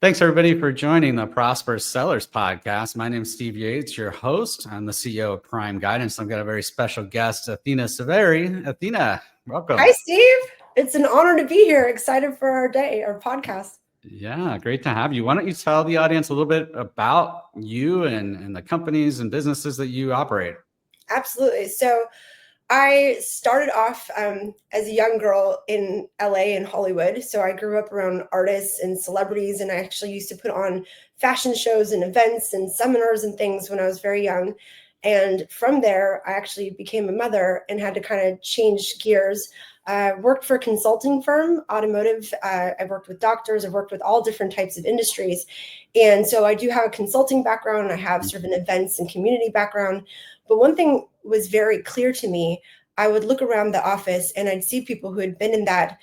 Thanks, everybody, for joining the Prosperous Sellers Podcast. My name is Steve Yates, your host. I'm the CEO of Prime Guidance. I've got a very special guest, Athena Severi. Athena, welcome. Hi, Steve. It's an honor to be here. Excited for our podcast. Yeah, great to have you. Why don't you tell the audience a little bit about you and the companies and businesses that you operate? Absolutely. So I started off as a young girl in LA and Hollywood. So I grew up around artists and celebrities, and I actually used to put on fashion shows and events and seminars and things when I was very young. And from there, I actually became a mother and had to kind of change gears. I worked for a consulting firm, automotive. I've worked with doctors. I've worked with all different types of industries. And so I do have a consulting background. I have sort of an events and community background. But one thing was very clear to me. I would look around the office and I'd see people who had been in that,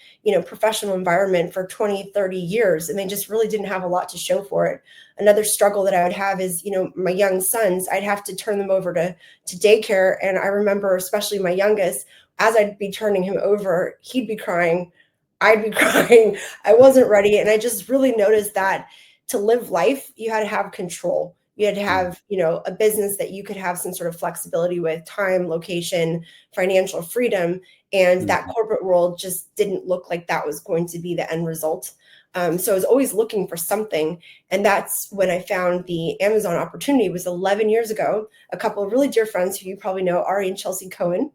professional environment for 20, 30 years, and they just really didn't have a lot to show for it. Another struggle that I would have is, my young sons, I'd have to turn them over to daycare. And I remember, especially my youngest, as I'd be turning him over, he'd be crying. I'd be crying. I wasn't ready. And I just really noticed that to live life, you had to have control. You had to have, a business that you could have some sort of flexibility with time, location, financial freedom. And that corporate world just didn't look like that was going to be the end result. So I was always looking for something. And that's when I found the Amazon opportunity. It was 11 years ago. A couple of really dear friends who you probably know, Ari and Chelsea Cohen.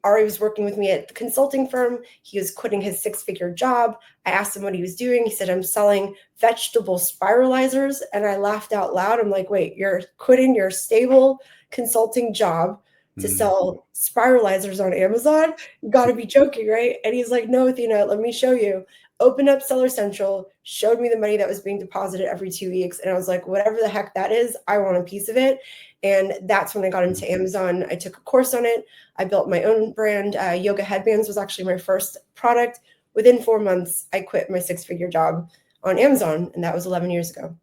Ari was working with me at the consulting firm. He was quitting his 6-figure job. I asked him what he was doing. He said, I'm selling vegetable spiralizers. And I laughed out loud. I'm like, wait, you're quitting your stable consulting job to sell spiralizers on Amazon? You got to be joking, right? And he's like, no, Athena, let me show you. Opened up Seller Central, showed me the money that was being deposited every 2 weeks. And I was like, whatever the heck that is, I want a piece of it. And that's when I got into Amazon. I took a course on it. I built my own brand. Yoga headbands was actually my first product. Within 4 months, I quit my 6-figure job on Amazon, and that was 11 years ago.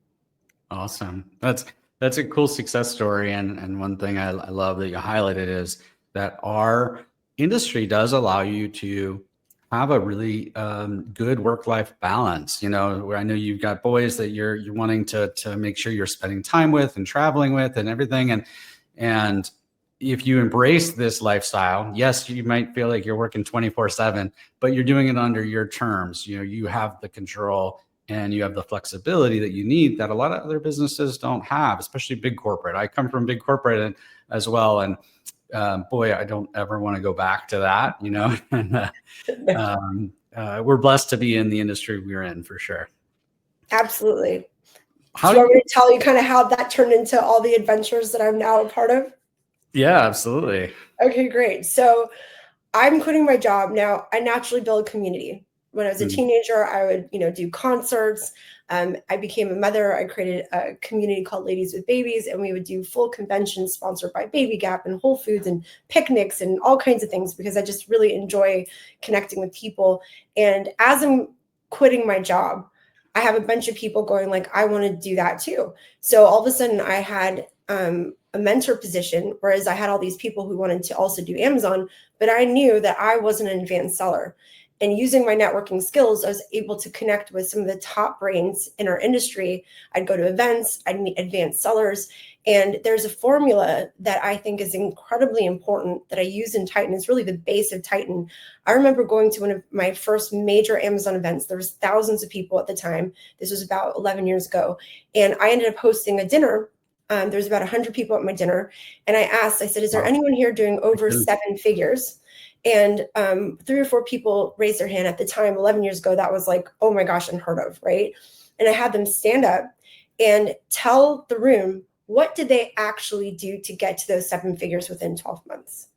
Awesome. That's a cool success story. And one thing I love that you highlighted is that our industry does allow you to have a really good work-life balance. Where I know you've got boys that you're wanting to make sure you're spending time with and traveling with and everything. And if you embrace this lifestyle, yes, you might feel like you're working 24/7, but you're doing it under your terms. You have the control and you have the flexibility that you need that a lot of other businesses don't have, especially big corporate. I come from big corporate as well. And boy, I don't ever want to go back to that, and we're blessed to be in the industry we're in, for sure. Absolutely. Do you want me to tell you kind of how that turned into all the adventures that I'm now a part of? Yeah, absolutely. Okay, great. So I'm quitting my job now. I naturally build community. When I was a teenager, I would, do concerts. I became a mother. I created a community called Ladies with Babies, and we would do full conventions sponsored by Baby Gap and Whole Foods and picnics and all kinds of things because I just really enjoy connecting with people. And as I'm quitting my job, I have a bunch of people going like, I want to do that too. So all of a sudden I had a mentor position, whereas I had all these people who wanted to also do Amazon, but I knew that I wasn't an advanced seller. And using my networking skills, I was able to connect with some of the top brains in our industry. I'd go to events, I'd meet advanced sellers. And there's a formula that I think is incredibly important that I use in Titan. It's really the base of Titan. I remember going to one of my first major Amazon events. There was thousands of people at the time. This was about 11 years ago. And I ended up hosting a dinner. There's about 100 people at my dinner. And I said, is there anyone here doing over 7 figures? And 3 or 4 people raised their hand at the time. 11 years ago, that was like, oh my gosh, unheard of, right? And I had them stand up and tell the room, what did they actually do to get to those 7 figures within 12 months?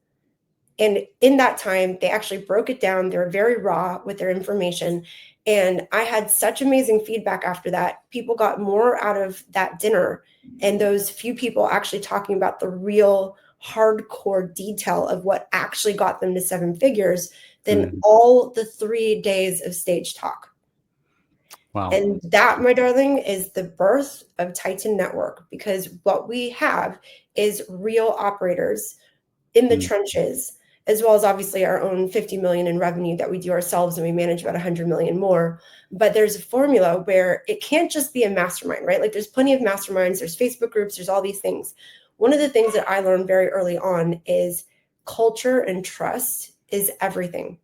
And in that time, they actually broke it down. They were very raw with their information. And I had such amazing feedback after that. People got more out of that dinner. And those few people actually talking about the real hardcore detail of what actually got them to 7 figures than all the 3 days of stage talk. Wow. And that, my darling, is the birth of Titan Network, because what we have is real operators in the trenches as well as obviously our own 50 million in revenue that we do ourselves, and we manage about 100 million more. But there's a formula where it can't just be a mastermind, right? Like there's plenty of masterminds, there's Facebook groups, there's all these things. One of the things that I learned very early on is culture and trust is everything.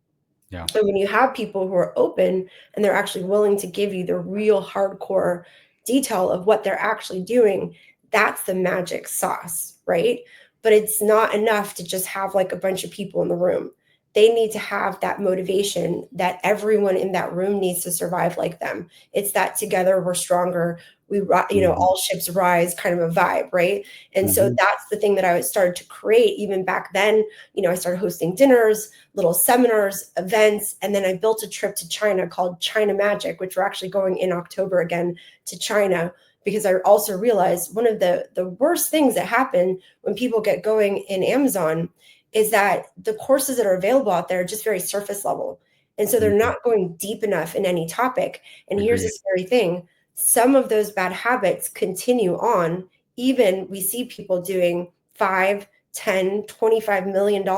Yeah. So when you have people who are open and they're actually willing to give you the real hardcore detail of what they're actually doing, that's the magic sauce, right? But it's not enough to just have like a bunch of people in the room. They need to have that motivation that everyone in that room needs to survive like them. It's that together we're stronger. We, all ships rise kind of a vibe, right? And so that's the thing that I started to create even back then. I started hosting dinners, little seminars, events, and then I built a trip to China called China Magic, which we're actually going in October again to China, because I also realized one of the worst things that happen when people get going in Amazon is that the courses that are available out there are just very surface level. And so they're not going deep enough in any topic. And here's the scary thing. Some of those bad habits continue on. Even we see people doing 5, 10, $25 million,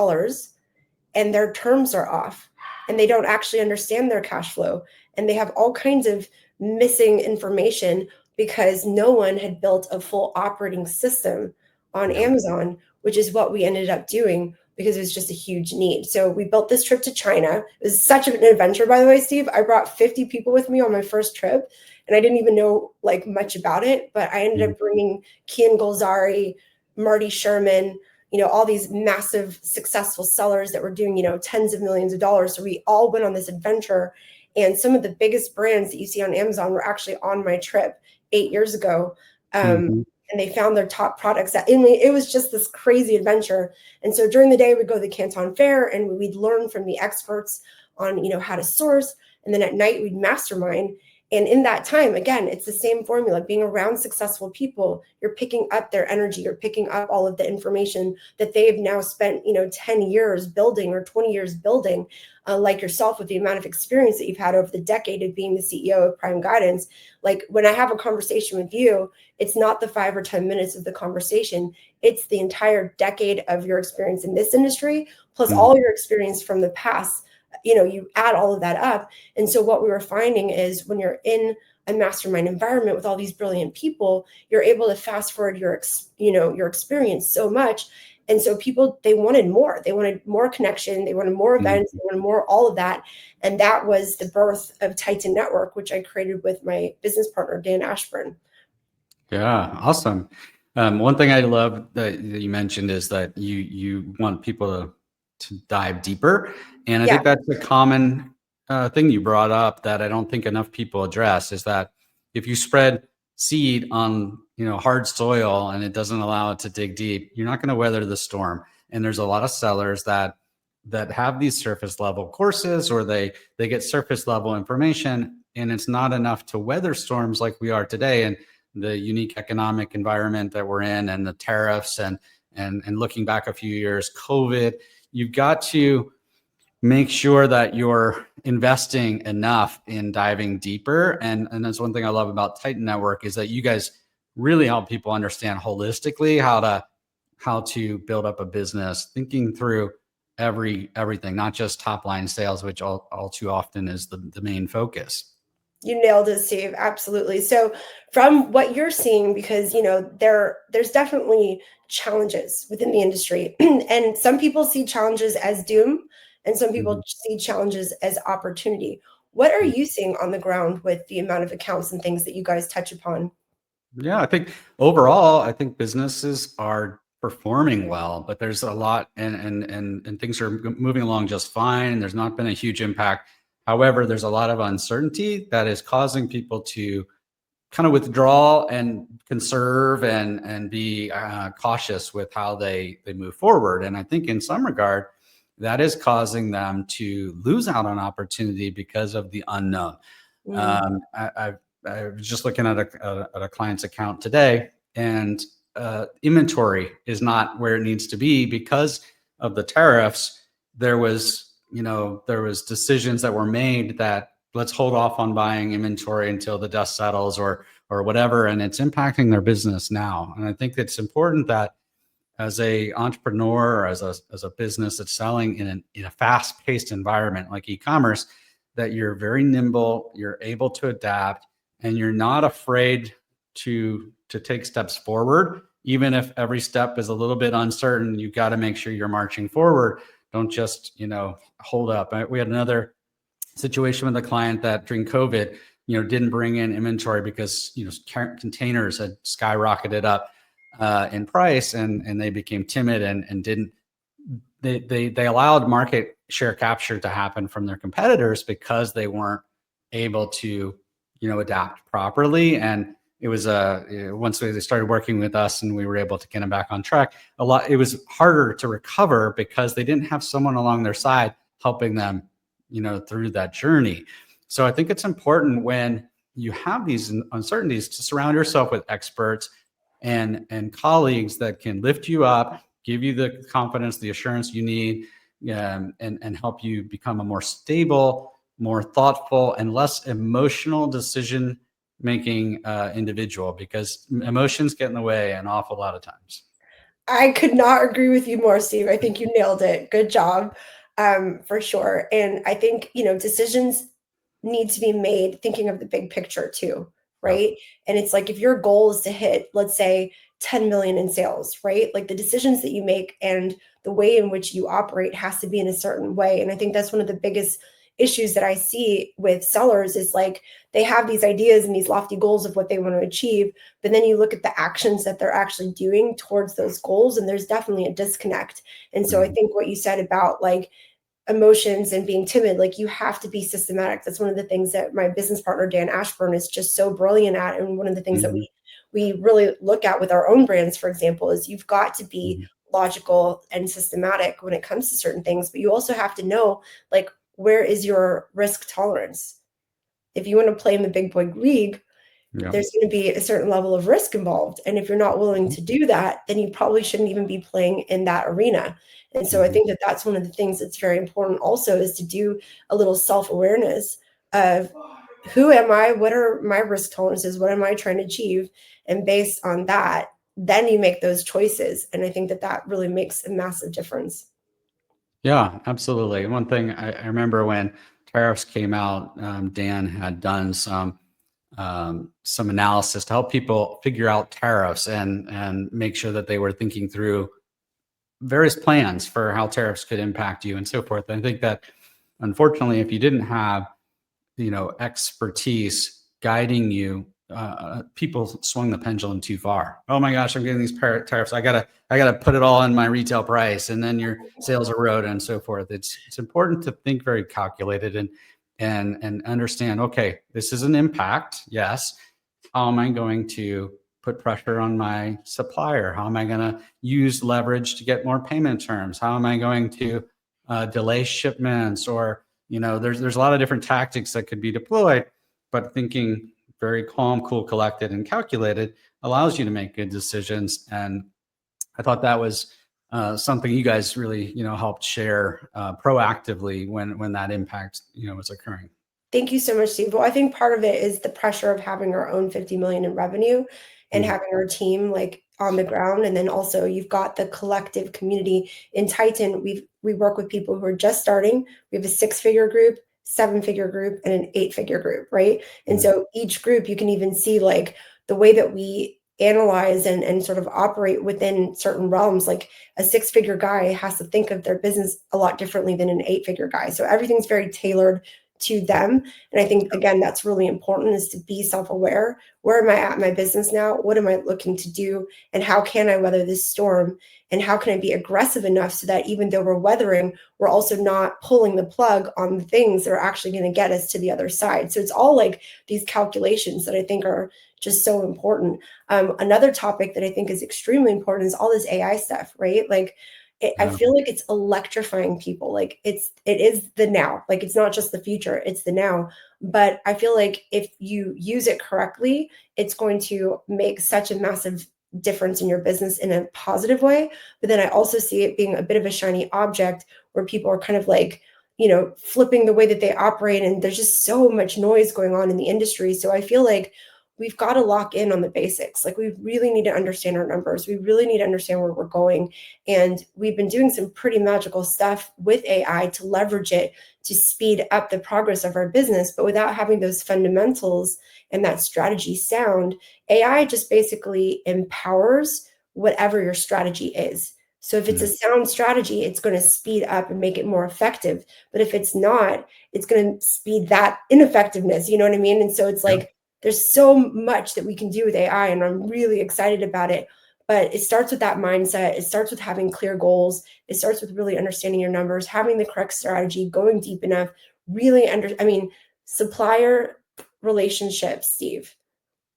and their terms are off, and they don't actually understand their cash flow. And they have all kinds of missing information because no one had built a full operating system on Amazon, which is what we ended up doing because it was just a huge need. So we built this trip to China. It was such an adventure, by the way, Steve. I brought 50 people with me on my first trip, and I didn't even know like much about it, but I ended up bringing Kian Golzari, Marty Sherman, all these massive successful sellers that were doing, tens of millions of dollars. So we all went on this adventure, and some of the biggest brands that you see on Amazon were actually on my trip 8 years ago. And they found their top products. It was just this crazy adventure. And so during the day, we'd go to the Canton Fair and we'd learn from the experts on, how to source. And then at night we'd mastermind. And in that time, again, it's the same formula. Being around successful people, you're picking up their energy, you're picking up all of the information that they've now spent, 10 years building or 20 years building, like yourself with the amount of experience that you've had over the decade of being the CEO of Prime Guidance. Like when I have a conversation with you, it's not the 5 or 10 minutes of the conversation. It's the entire decade of your experience in this industry, plus all your experience from the past. You add all of that up. And so what we were finding is when you're in a mastermind environment with all these brilliant people, you're able to fast forward your experience so much. And so people, they wanted more connection. They wanted more events. They wanted more, all of that. And that was the birth of Titan Network, which I created with my business partner, Dan Ashburn. Yeah. Awesome. One thing I love that you mentioned is that you want people to dive deeper. And I think that's a common thing you brought up that I don't think enough people address, is that if you spread seed on hard soil and it doesn't allow it to dig deep, you're not going to weather the storm. And there's a lot of sellers that have these surface level courses, or they get surface level information, and it's not enough to weather storms like we are today, and the unique economic environment that we're in, and the tariffs, and looking back a few years, COVID. You've got to make sure that you're investing enough in diving deeper. And that's one thing I love about Titan Network, is that you guys really help people understand holistically how to build up a business, thinking through everything, not just top line sales, which all too often is the main focus. You nailed it, Steve. Absolutely. So from what you're seeing, because, there's definitely challenges within the industry, and some people see challenges as doom, and some people see challenges as opportunity. What are you seeing on the ground with the amount of accounts and things that you guys touch upon? Yeah, I think overall, I think businesses are performing well, but there's a lot, and things are moving along just fine. There's not been a huge impact. However, there's a lot of uncertainty that is causing people to kind of withdraw and conserve and be cautious with how they move forward. And I think in some regard, that is causing them to lose out on opportunity because of the unknown. I was just looking at a client's account today, and inventory is not where it needs to be because of the tariffs. There was decisions that were made that let's hold off on buying inventory until the dust settles or whatever, and it's impacting their business now. And I think it's important that as a entrepreneur or as a business that's selling in a fast-paced environment like e-commerce, that you're very nimble, you're able to adapt, and you're not afraid to take steps forward. Even if every step is a little bit uncertain, you've got to make sure you're marching forward. Don't just, hold up. We had another situation with a client that during COVID, didn't bring in inventory because, containers had skyrocketed up in price, and they became timid and didn't, they allowed market share capture to happen from their competitors because they weren't able to, adapt properly. And it was once they started working with us and we were able to get them back on track, it was harder to recover because they didn't have someone along their side helping them, through that journey. So I think it's important when you have these uncertainties to surround yourself with experts and colleagues that can lift you up, give you the confidence, the assurance you need, and help you become a more stable, more thoughtful, and less emotional decision making individual, because emotions get in the way an awful lot of times. I could not agree with you more, Steve. I think you nailed it. Good job, for sure. And I think, decisions need to be made thinking of the big picture too, Yeah. right? And it's like if your goal is to hit, let's say, 10 million in sales, right? Like the decisions that you make and the way in which you operate has to be in a certain way. And I think that's one of the biggest issues that I see with sellers is like they have these ideas and these lofty goals of what they want to achieve, but then you look at the actions that they're actually doing towards those goals, and there's definitely a disconnect. And so I Mhm. think what you said about like emotions and being timid, like you have to be systematic. That's one of the things that my business partner Dan Ashburn is just so brilliant at, and one of the things that Mhm. we really look at with our own brands, for example, is you've got to be Mhm. logical and systematic when it comes to certain things, but you also have to know like where is your risk tolerance. If you want to play in the big boy league, Yeah. there's going to be a certain level of risk involved. And if you're not willing Mhm. to do that, then you probably shouldn't even be playing in that arena. And so I Mhm. think that that's one of the things that's very important also is to do a little self-awareness of who am I? What are my risk tolerances? What am I trying to achieve? And based on that, then you make those choices. And I think that that really makes a massive difference. Yeah, absolutely. One thing I remember when tariffs came out, Dan had done some analysis to help people figure out tariffs and make sure that they were thinking through various plans for how tariffs could impact you and so forth. I think that unfortunately, if you didn't have, expertise guiding you, people swung the pendulum too far. Oh my gosh, I'm getting these tariffs. I gotta put it all in my retail price, and then your sales erode and so forth. It's important to think very calculated and understand. Okay, this is an impact. Yes. How am I going to put pressure on my supplier? How am I going to use leverage to get more payment terms? How am I going to delay shipments? Or, there's a lot of different tactics that could be deployed, but thinking very calm, cool, collected, and calculated allows you to make good decisions. And I thought that was something you guys really, helped share proactively when that impact, was occurring. Thank you so much, Steve. Well, I think part of it is the pressure of having our own 50 million in revenue and Mhm. having our team like on the ground. And then also you've got the collective community in Titan. We work with people who are just starting. We have a 6-figure group, 7-figure group, and an 8-figure group, right? And Mhm. so each group you can even see like the way that we analyze and sort of operate within certain realms. Like a 6-figure guy has to think of their business a lot differently than an 8-figure guy. So everything's very tailored to them. And I think, again, that's really important is to be self-aware. Where am I at in my business now? What am I looking to do? And how can I weather this storm? And how can I be aggressive enough so that even though we're weathering, we're also not pulling the plug on the things that are actually going to get us to the other side. So it's all like these calculations that I think are just so important. Another topic that I think is extremely important is all this AI stuff, right? Like I Yeah. feel like it's electrifying people. Like it is the now. Like it's not just the future, it's the now. But I feel like if you use it correctly, it's going to make such a massive difference in your business in a positive way. But then I also see it being a bit of a shiny object where people are kind of like, flipping the way that they operate. And there's just so much noise going on in the industry. So I feel like we've got to lock in on the basics. Like, we really need to understand our numbers. We really need to understand where we're going. And we've been doing some pretty magical stuff with AI to leverage it to speed up the progress of our business. But without having those fundamentals and that strategy sound, AI just basically empowers whatever your strategy is. So if it's a sound strategy, it's going to speed up and make it more effective. But if it's not, it's going to speed that ineffectiveness. You know what I mean? And so it's Yeah. like, there's so much that we can do with AI, and I'm really excited about it. But it starts with that mindset. It starts with having clear goals. It starts with really understanding your numbers, having the correct strategy, going deep enough, supplier relationships, Steve.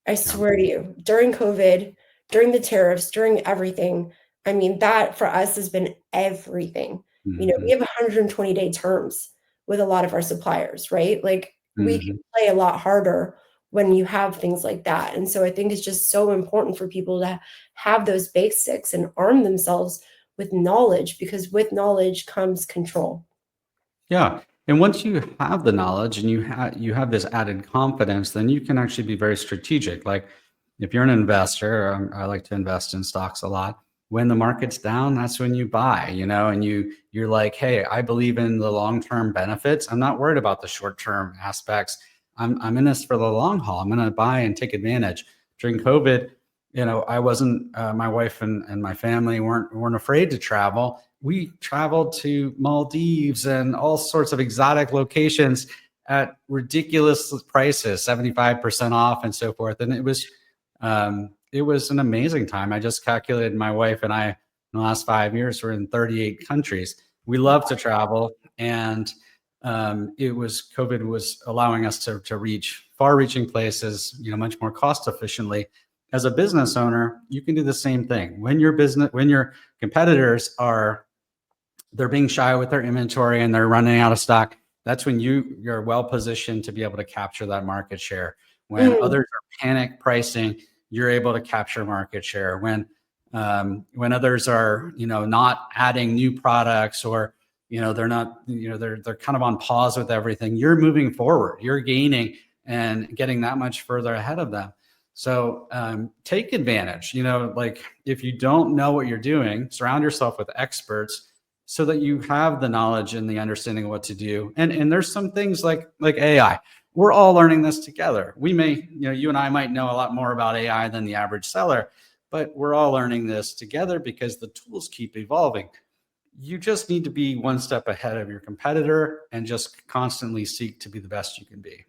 I Yeah. swear to you, during COVID, during the tariffs, during everything, I mean, that for us has been everything. You know, we have 120-day terms with a lot of our suppliers, right? Like, we can play a lot harder when you have things like that. And so I think it's just so important for people to have those basics and arm themselves with knowledge, because with knowledge comes control. Yeah. And once you have the knowledge and you have this added confidence, then you can actually be very strategic. Like, if you're an investor, I like to invest in stocks a lot. When the market's down, that's when you buy, and you're like, hey, I believe in the long-term benefits. I'm not worried about the short-term aspects. I'm in this for the long haul. I'm going to buy and take advantage. During COVID, I wasn't, my wife and my family weren't afraid to travel. We traveled to Maldives and all sorts of exotic locations at ridiculous prices, 75% off and so forth. And it was an amazing time. I just calculated, my wife and I, in the last 5 years, we're in 38 countries. We love to travel. And COVID was allowing us to reach far reaching places, much more cost efficiently. As a business owner, you can do the same thing. When your competitors they're being shy with their inventory and they're running out of stock, that's when you're well positioned to be able to capture that market share. When Mm. others are panic pricing, you're able to capture market share. When others are, not adding new products, or they're not, they're kind of on pause with everything, you're moving forward, you're gaining and getting that much further ahead of them. So take advantage. Like, if you don't know what you're doing, surround yourself with experts so that you have the knowledge and the understanding of what to do. And there's some things like AI. We're all learning this together. We may, you and I might know a lot more about AI than the average seller, but we're all learning this together because the tools keep evolving. You just need to be one step ahead of your competitor and just constantly seek to be the best you can be.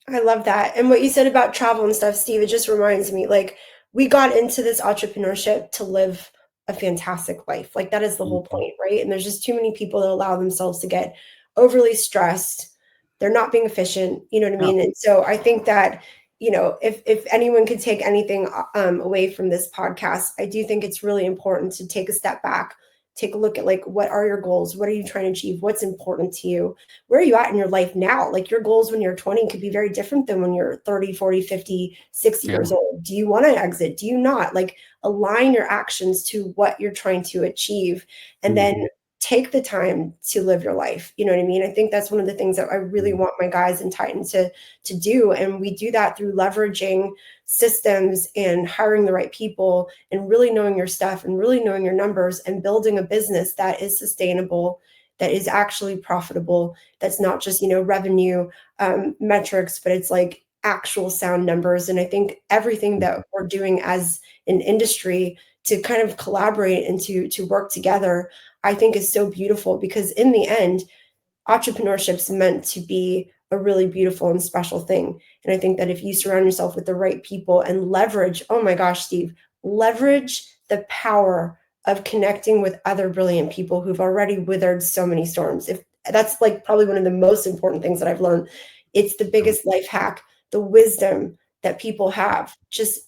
I love that. And what you said about travel and stuff, Steve, it just reminds me, like, we got into this entrepreneurship to live a fantastic life. Like, that is the whole Mhm. point, right? And there's just too many people that allow themselves to get overly stressed. They're not being efficient, you know what I Yeah. mean? And so I think that, if anyone could take anything away from this podcast, I do think it's really important to take a step back, take a look at, like, what are your goals? What are you trying to achieve? What's important to you? Where are you at in your life now? Like, your goals when you're 20 could be very different than when you're 30, 40, 50, 60 Yeah. years old. Do you want to exit? Do you not? Like, align your actions to what you're trying to achieve, and then Mhm. take the time to live your life. You know what I mean? I think that's one of the things that I really Mhm. want my guys in Titan to do. And we do that through leveraging systems and hiring the right people and really knowing your stuff and really knowing your numbers and building a business that is sustainable, that is actually profitable, that's not just, revenue metrics, but it's like actual sound numbers. And I think everything that we're doing as an industry to kind of collaborate and to work together, I think is so beautiful, because in the end, entrepreneurship's meant to be a really beautiful and special thing. And I think that if you surround yourself with the right people and leverage, oh my gosh, Steve, leverage the power of connecting with other brilliant people who've already withered so many storms. If that's, like, probably one of the most important things that I've learned, it's the biggest life hack, the wisdom that people have. Just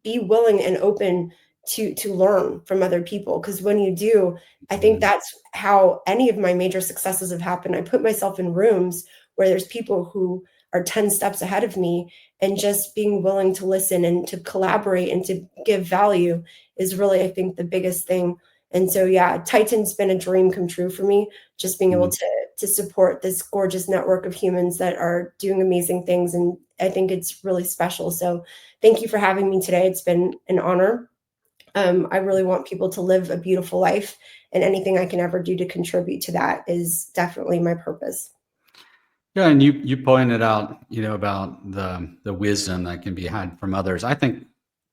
be willing and open to learn from other people, because when you do, I think Mhm. that's how any of my major successes have happened. I put myself in rooms where there's people who are 10 steps ahead of me, and just being willing to listen and to collaborate and to give value is really, I think, the biggest thing. And so, yeah, Titan's been a dream come true for me, just being able Mhm. to support this gorgeous network of humans that are doing amazing things and I think it's really special. So thank you for having me today. It's been an honor. I really want people to live a beautiful life, and anything I can ever do to contribute to that is definitely my purpose. Yeah, and you pointed out, about the wisdom that can be had from others. I think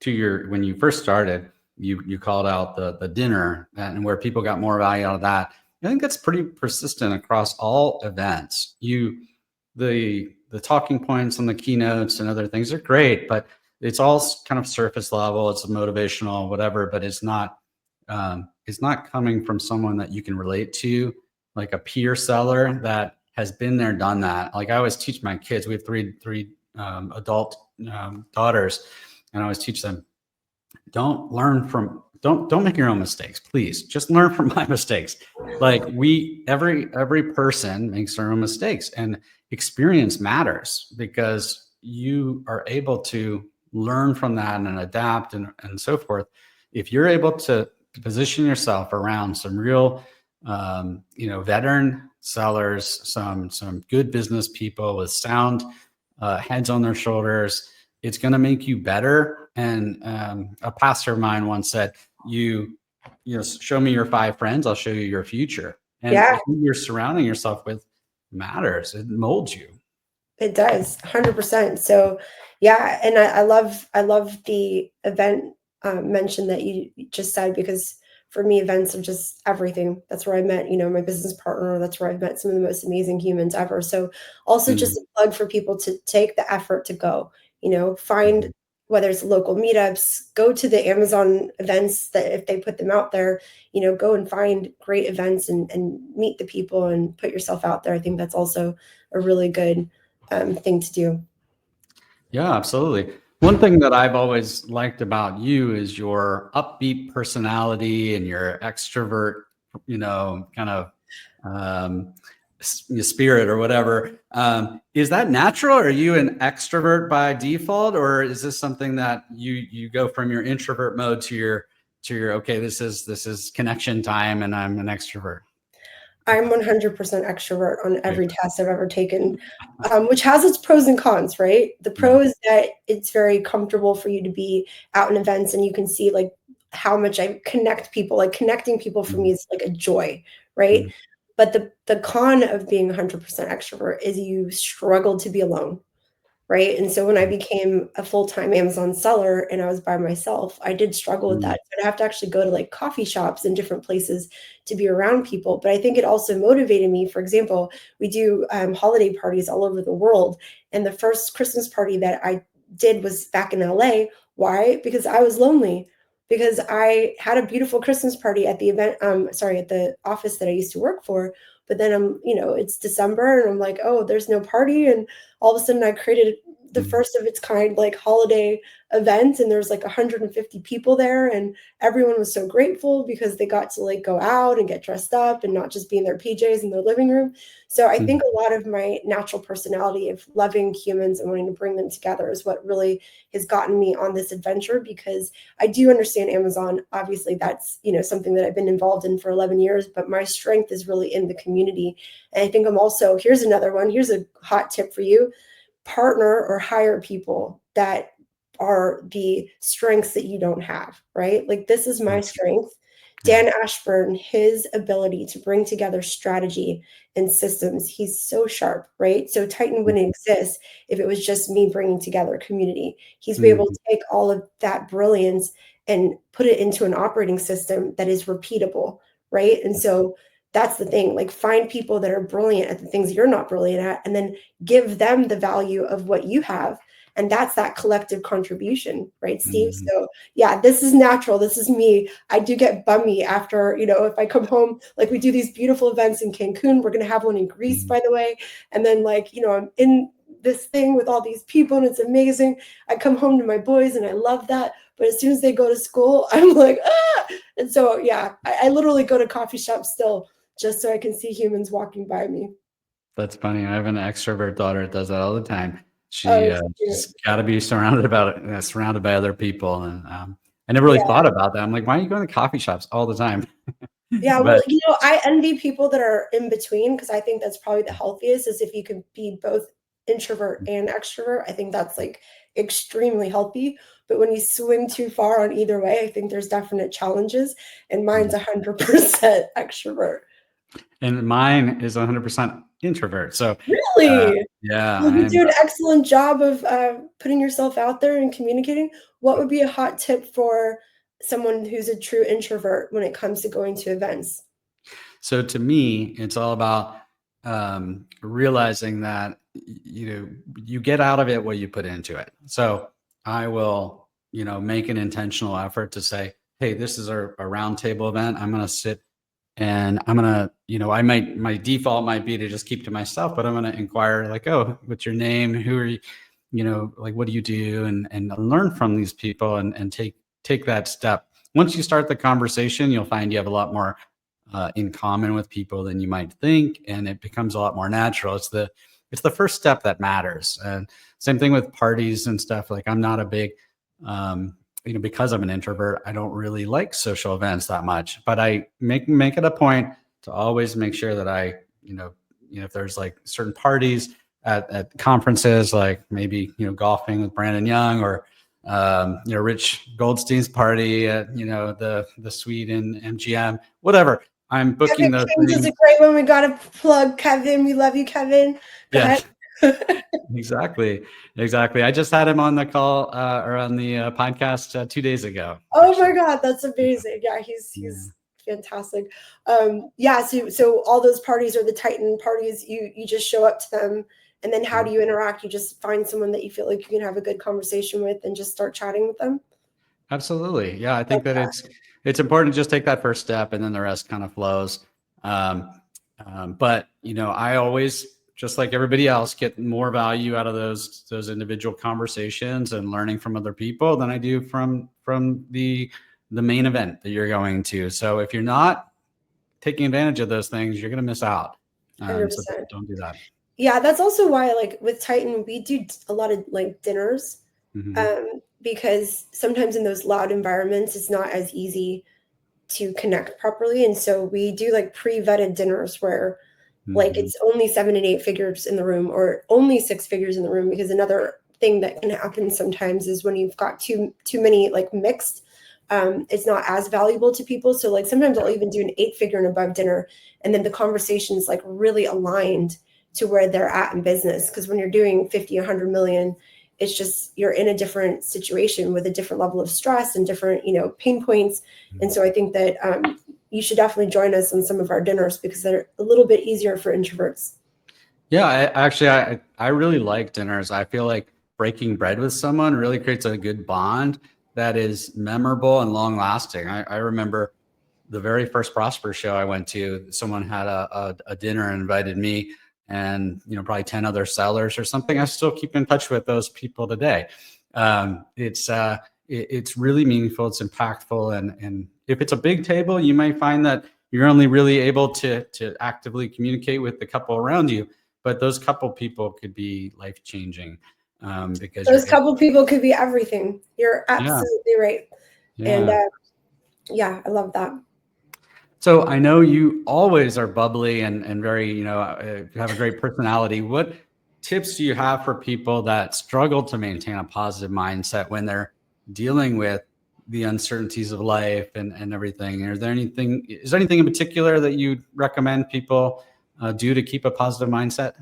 when you first started, you called out the dinner and where people got more value out of that. I think that's pretty persistent across all events. The talking points on the keynotes and other things are great, but it's all kind of surface level. It's motivational, whatever, but it's not coming from someone that you can relate to, like a peer seller that has been there, done that. Like I always teach my kids. We have three adult daughters, and I always teach them, don't make your own mistakes, please. Just learn from my mistakes. Like every person makes their own mistakes, and experience matters because you are able to learn from that and adapt and so forth. If you're able to position yourself around some real veteran sellers, some good business people with sound heads on their shoulders, it's going to make you better. And a pastor of mine once said, show me your 5 friends, I'll show you your future. And Yeah, who you're surrounding yourself with matters. It molds you. it does, 100%. So yeah, and I love the event mention that you just said, because for me, events are just everything. That's where I met, my business partner. That's where I've met some of the most amazing humans ever. So also just Mhm. a plug for people to take the effort to go, find, Mhm. whether it's local meetups, go to the Amazon events that if they put them out there, go and find great events and meet the people and put yourself out there. I think that's also a really good thing to do. Yeah, absolutely. One thing that I've always liked about you is your upbeat personality and your extrovert, kind of spirit or whatever. Is that natural? Are you an extrovert by default, or is this something that you go from your introvert mode to your okay, this is connection time, and I'm an extrovert? I'm 100% extrovert on every test I've ever taken, which has its pros and cons, right? The Yeah. pro is that it's very comfortable for you to be out in events and you can see like how much I connect people. Like connecting people for me Mhm. is like a joy, right? Mhm. But the con of being 100% extrovert is you struggle to be alone. Right? And so when I became a full-time Amazon seller and I was by myself, I did struggle with Mhm. that. So I'd have to actually go to like coffee shops and different places to be around people. But I think it also motivated me. For example, we do holiday parties all over the world. And the first Christmas party that I did was back in LA. Why? Because I was lonely. Because I had a beautiful Christmas party at the event, at the office that I used to work for. But then it's December and I'm like, oh, there's no party. And all of a sudden I created the Mhm. first of its kind like holiday event, and there's like 150 people there, and everyone was so grateful because they got to like go out and get dressed up and not just be in their PJs in their living room. So I think Mhm. a lot of my natural personality of loving humans and wanting to bring them together is what really has gotten me on this adventure, because I do understand Amazon. Obviously that's, something that I've been involved in for 11 years, but my strength is really in the community. And I think I'm also, here's another one, here's a hot tip for you: partner or hire people that are the strengths that you don't have, right? Like this is my Mhm. strength. Yeah. Dan Ashburn, his ability to bring together strategy and systems, he's so sharp, right? So Titan wouldn't exist if it was just me bringing together a community. He's been able Mhm. to take all of that brilliance and put it into an operating system that is repeatable, right? And so that's the thing, like find people that are brilliant at the things you're not brilliant at, and then give them the value of what you have. And that's that collective contribution, right, Steve? Mhm. So yeah, this is natural. This is me. I do get bummy after, if I come home, like we do these beautiful events in Cancun. We're going to have one in Greece, Mhm. by the way. And then like, I'm in this thing with all these people and it's amazing. I come home to my boys and I love that. But as soon as they go to school, I'm like, ah. And so, yeah, I literally go to coffee shops still just so I can see humans walking by me. That's funny. I have an extrovert daughter that does that all the time. Oh, She it's cute. she's got to be surrounded by other people, and I never really Yeah. thought about that. I'm like, why are you going to coffee shops all the time? Yeah, well, But I envy people that are in between, because I think that's probably the healthiest, is if you can be both introvert and extrovert. I think that's like extremely healthy. But when you swing too far on either way, I think there's definite challenges. And mine's 100% extrovert. And mine is 100% introvert. So Really? yeah, Well, you I'm do an excellent job of putting yourself out there and communicating. What would be a hot tip for someone who's a true introvert when it comes to going to events? So to me, it's all about realizing that you get out of it what you put into it. So I will make an intentional effort to say, hey, this is a roundtable event. I'm going to sit and I'm going to my default might be to just keep to myself, but I'm going to inquire like, oh, what's your name? Who are you? Like, what do you do? And learn from these people and take that step. Once you start the conversation, you'll find you have a lot more in common with people than you might think, and it becomes a lot more natural. It's the first step that matters. And same thing with parties and stuff. Like, I'm not a big because I'm an introvert, I don't really like social events that much, but I make it a point to always make sure that I if there's like certain parties at conferences, like maybe golfing with Brandon Young, or Rich Goldstein's party at the suite in MGM, whatever. I'm booking Kevin those Kings is things. a great one. We got to plug Kevin. We love you, Kevin. Go Yeah, ahead. exactly. I just had him on the call or on the podcast 2 days ago. Oh my Actually, God, that's amazing. Yeah, he's fantastic. Yeah, so all those parties are the Titan parties. You just show up to them, and then how yeah. do you interact? You just find someone that you feel like you can have a good conversation with and just start chatting with them. Absolutely. Yeah, I think Love that that. it's important to just take that first step, and then the rest kind of flows. But I always, just like everybody else, get more value out of those individual conversations and learning from other people than I do from the main event that you're going to. So if you're not taking advantage of those things, you're going to miss out. So 100%. don't do that. Yeah, that's also why, like with Titan, we do a lot of like dinners, Hmm. because sometimes in those loud environments, it's not as easy to connect properly. And so we do like pre-vetted dinners where like Hmm. it's only 7 and 8 figures in the room, or only 6 figures in the room, because another thing that can happen sometimes is when you've got too many like mixed, it's not as valuable to people. So like sometimes I'll even do an 8 figure and above dinner, and then the conversation is like really aligned to where they're at in business. Because when you're doing 50, 100 million, it's just you're in a different situation with a different level of stress and different pain points. And so I think that you should definitely join us on some of our dinners because they're a little bit easier for introverts. Yeah, I really like dinners. I feel like breaking bread with someone really creates a good bond that is memorable and long lasting. I remember the very first Prosper show I went to, someone had a dinner and invited me and probably 10 other sellers or something. I still keep in touch with those people today. It's really meaningful, it's impactful, and if it's a big table, you might find that you're only really able to actively communicate with the couple around you, but those couple people could be life changing, because Those you're able. couple people could be everything. You're Yeah, absolutely right. And yeah. yeah, I love that. So I know you always are bubbly and very, have a great personality. What tips do you have for people that struggle to maintain a positive mindset when they're dealing with the uncertainties of life and everything? Is there anything in particular that you'd recommend people do to keep a positive mindset?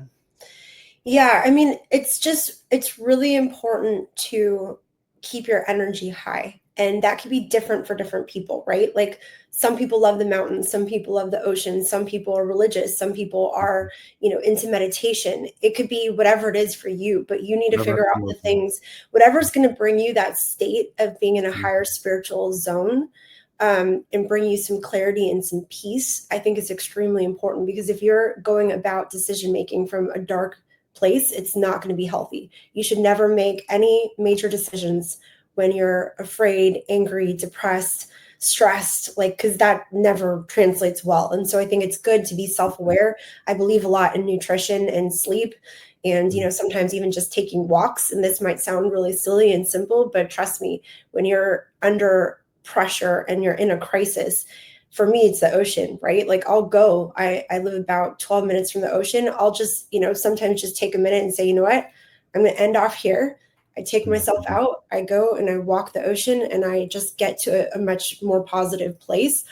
Yeah, I mean, it's really important to keep your energy high. And that could be different for different people, right? Like some people love the mountains, some people love the ocean, some people are religious, some people are, into meditation. It could be whatever it is for you, but you need to Whatever figure out feels the good. things, whatever's going to bring you that state of being in a higher spiritual zone, and bring you some clarity and some peace. I think is extremely important, because if you're going about decision making from a dark place, it's not going to be healthy. You should never make any major decisions when you're afraid, angry, depressed, stressed, like, because that never translates well. And so I think it's good to be self-aware. I believe a lot in nutrition and sleep, and sometimes even just taking walks. And this might sound really silly and simple, but trust me, when you're under pressure and you're in a crisis, For me, it's the ocean, right? Like I'll go, I live about 12 minutes from the ocean. I'll just, sometimes just take a minute and say, you know what, I'm going to end off here. I take myself Mhm. out, I go and I walk the ocean, and I just get to a much more positive place.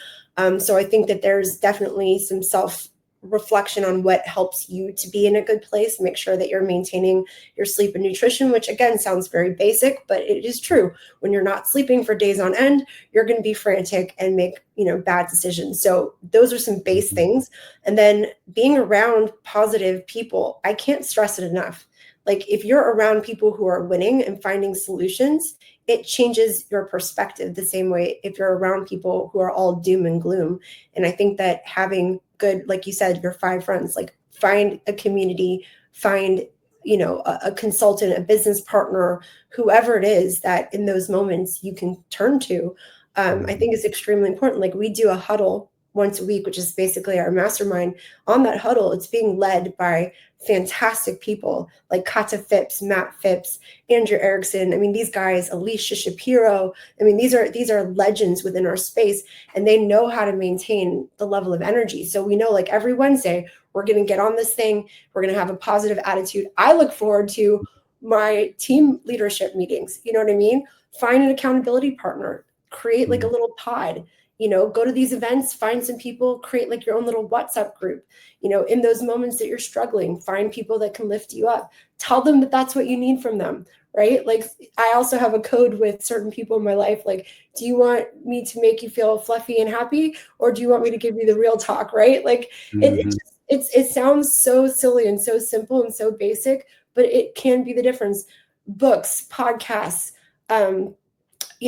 So I think that there's definitely some self reflection on what helps you to be in a good place. Make sure that you're maintaining your sleep and nutrition, which again sounds very basic, but it is true. When you're not sleeping for days on end, you're going to be frantic and make, bad decisions. So those are some base Mhm. things. And then being around positive people, I can't stress it enough. Like if you're around people who are winning and finding solutions, it changes your perspective the same way if you're around people who are all doom and gloom. And I think that having good, like you said, your 5 friends, like find a community, find, a consultant, a business partner, whoever it is that in those moments you can turn to. I Mhm. think is extremely important. Like we do a huddle once a week, which is basically our mastermind. On that huddle, it's being led by fantastic people like Kata Phipps, Matt Phipps, Andrew Erickson. I mean, these guys, Alicia Shapiro. I mean, these are legends within our space, and they know how to maintain the level of energy. So we know, like every Wednesday, we're going to get on this thing. We're going to have a positive attitude. I look forward to my team leadership meetings. You know what I mean? Find an accountability partner. Create like a Mhm. little pod. Go to these events. Find some people. Create like your own little WhatsApp group. In those moments that you're struggling, find people that can lift you up. Tell them that that's what you need from them, right? Like I also have a code with certain people in my life. Like, do you want me to make you feel fluffy and happy, or do you want me to give you the real talk, right? Like Mhm. it sounds so silly and so simple and so basic, but it can be the difference. Books, podcasts, um,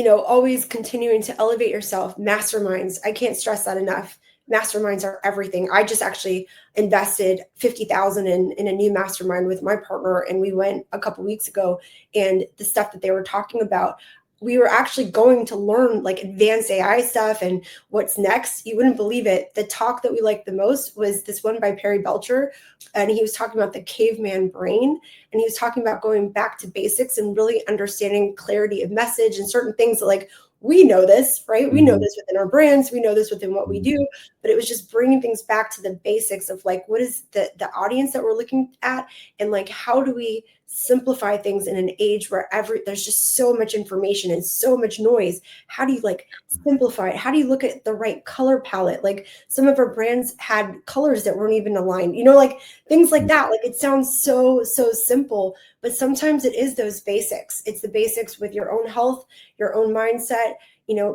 always continuing to elevate yourself. Masterminds, I can't stress that enough. Masterminds are everything. I just actually invested 50,000 in a new mastermind with my partner, and we went a couple weeks ago. And the stuff that they were talking about, we were actually going to learn like advanced AI stuff and what's next. You wouldn't believe it. The talk that we liked the most was this one by Perry Belcher, and he was talking about the caveman brain, and he was talking about going back to basics and really understanding clarity of message and certain things that, like, we know this, right? We know Mhm. this within our brands, we know this within what we Mhm. do, but it was just bringing things back to the basics of like what is the audience that we're looking at, and like how do we simplify things in an age where there's just so much information and so much noise. How do you like simplify it? How do you look at the right color palette? Like some of our brands had colors that weren't even aligned, like things like that. Like it sounds so simple, but sometimes it is those basics. It's the basics with your own health, your own mindset.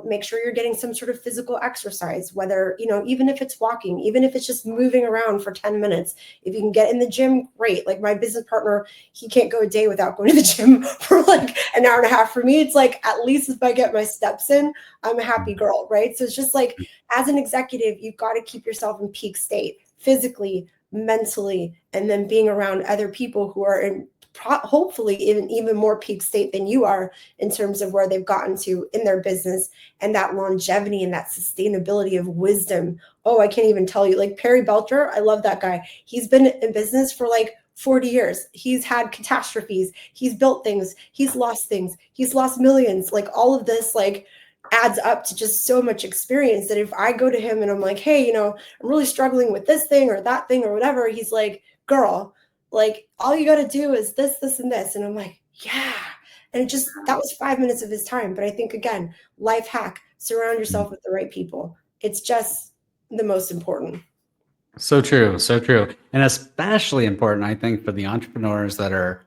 Make sure you're getting some sort of physical exercise, whether, even if it's walking, even if it's just moving around for 10 minutes. If you can get in the gym, great. Like my business partner, he can't go a day without going to the gym for like an hour and a half. For me, it's like at least if I get my steps in, I'm a happy Mhm. girl, right? So it's just like as an executive, you've got to keep yourself in peak state physically, mentally, and then being around other people who are in hopefully in even more peak state than you are in terms of where they've gotten to in their business, and that longevity and that sustainability of wisdom. Oh, I can't even tell you. Like Perry Belcher, I love that guy. He's been in business for like 40 years. He's had catastrophes. He's built things. He's lost things. He's lost millions. Like all of this, like adds up to just so much experience that if I go to him and I'm like, hey, I'm really struggling with this thing or that thing or whatever, he's like, girl, like all you got to do is this, and this. And I'm like, yeah. And that was 5 minutes of his time. But I think, again, life hack, surround yourself with the right people. It's just the most important. So true, so true. And especially important, I think, for the entrepreneurs that are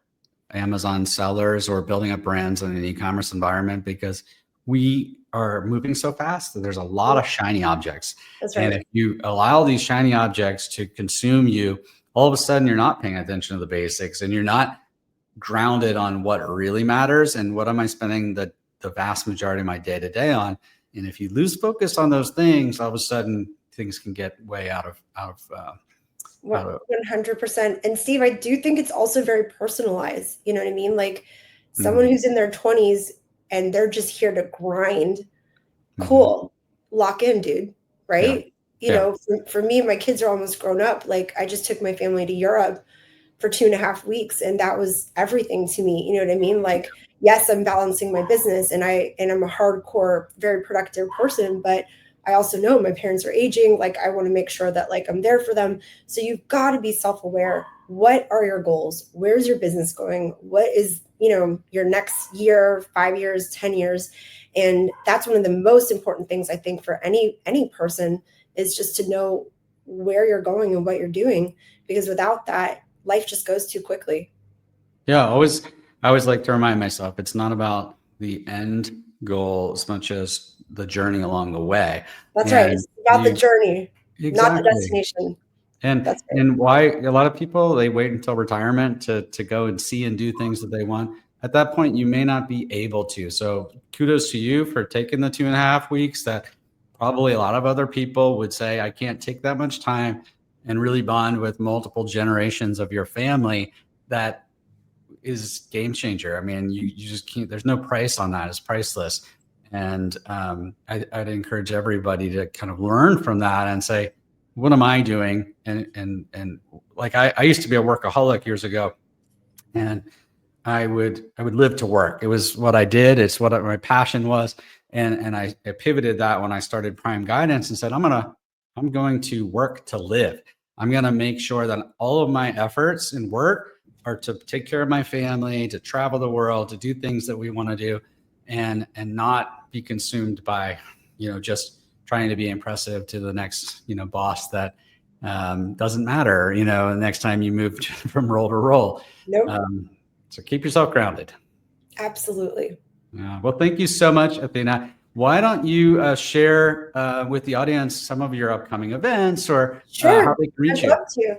Amazon sellers or building up brands in an e-commerce environment, because we are moving so fast that there's a lot Yeah, of shiny objects. that's And right. if you allow these shiny objects to consume you, all of a sudden you're not paying attention to the basics and you're not grounded on what really matters and what am I spending the vast majority of my day to day on. And if you lose focus on those things, all of a sudden things can get way out of. 100%. And Steve, I do think it's also very personalized. You know what I mean? Like someone Mhm. who's in their 20s and they're just here to grind. Mhm. Cool. Lock in, dude. Yeah. Right? Yeah. For me, my kids are almost grown up. Like I just took my family to Europe for 2.5 weeks, and that was everything to me. You know what I mean? Like, yes, I'm balancing my business, and I'm a hardcore, very productive person, but I also know my parents are aging. Like, I want to make sure that like I'm there for them. So you've got to be self-aware. What are your goals? Where's your business going? What is, your next year, 5 years, 10 years? And that's one of the most important things I think for any person, is just to know where you're going and what you're doing, because without that, life just goes too quickly. Yeah, I always like to remind myself it's not about the end goal as much as the journey along the way. That's right. And It's about the you journey, not the exactly. destination. And That's right. and why a lot of people, they wait until retirement to go and see and do things that they want. At that point, you may not be able to. So kudos to you for taking the 2.5 weeks that probably a lot of other people would say, I can't take that much time and really bond with multiple generations of your family. That is game changer. I mean, you just can't, there's no price on that. It's priceless. And I'd encourage everybody to kind of learn from that and say, what am I doing? And like, I used to be a workaholic years ago, and I would live to work. It was what I did. It's what my passion was. And I pivoted that when I started Prime Guidance and said, I'm going to work to live. I'm going to make sure that all of my efforts and work are to take care of my family, to travel the world, to do things that we want to do, and not be consumed by, just trying to be impressive to the next, boss that doesn't matter, the next time you move from role to role. Nope. So keep yourself grounded. Absolutely. Well, thank you so much, Athena. Why don't you share with the audience some of your upcoming events, or Sure. how they can reach I'd you? love to.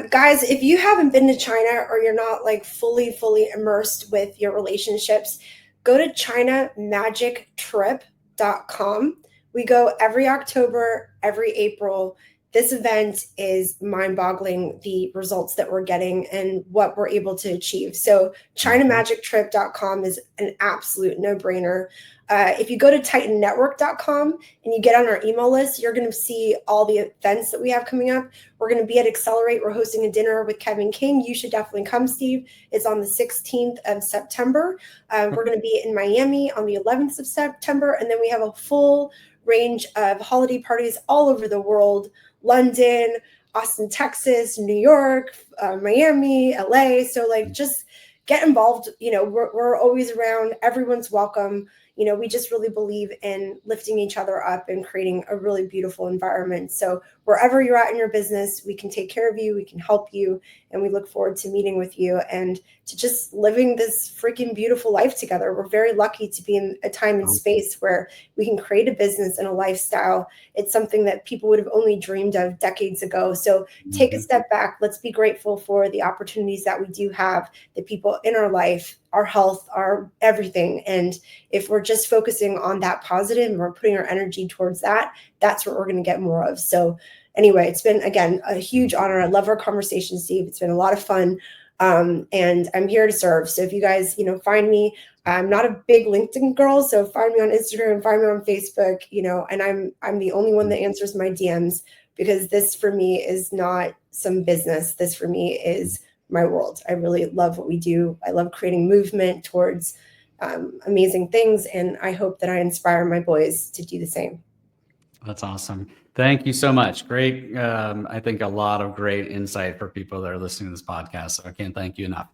Guys, if you haven't been to China, or you're not like fully immersed with your relationships, go to ChinaMagicTrip.com. We go every October, every April. This event is mind-boggling, the results that we're getting and what we're able to achieve. So ChinaMagicTrip.com is an absolute no-brainer. If you go to TitanNetwork.com and you get on our email list, you're going to see all the events that we have coming up. We're going to be at Accelerate. We're hosting a dinner with Kevin King. You should definitely come, Steve. It's on the 16th of September. We're going to be in Miami on the 11th of September. And then we have a full range of holiday parties all over the world: London, Austin, Texas, New York, Miami, LA. So like, just get involved. We're always around. Everyone's welcome. We just really believe in lifting each other up and creating a really beautiful environment. So wherever you're at in your business, we can take care of you, we can help you, and we look forward to meeting with you and to just living this freaking beautiful life together. We're very lucky to be in a time and space where we can create a business and a lifestyle. It's something that people would have only dreamed of decades ago. So take a step back. Let's be grateful for the opportunities that we do have, the people in our life, our health, our everything. And if we're just focusing on that positive and we're putting our energy towards that, that's what we're going to get more of. So anyway, it's been, again, a huge honor. I love our conversation, Steve. It's been a lot of fun. And I'm here to serve. So if you guys, find me, I'm not a big LinkedIn girl, so find me on Instagram, find me on Facebook, and I'm the only one that answers my DMs, because this for me is not some business. This for me is my world. I really love what we do. I love creating movement towards amazing things, and I hope that I inspire my boys to do the same. That's awesome. Thank you so much. Great. I think a lot of great insight for people that are listening to this podcast. So I can't thank you enough.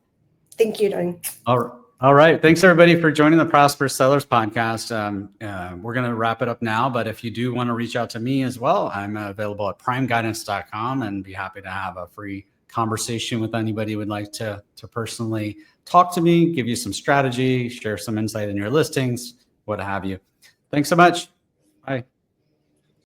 Thank you, Donnie. All right. Thanks, everybody, for joining the Prosperous Sellers podcast. We're going to wrap it up now, but if you do want to reach out to me as well, I'm available at primeguidance.com and be happy to have a free conversation with anybody who would like to personally talk to me, give you some strategy, share some insight in your listings, what have you. Thanks so much. Bye.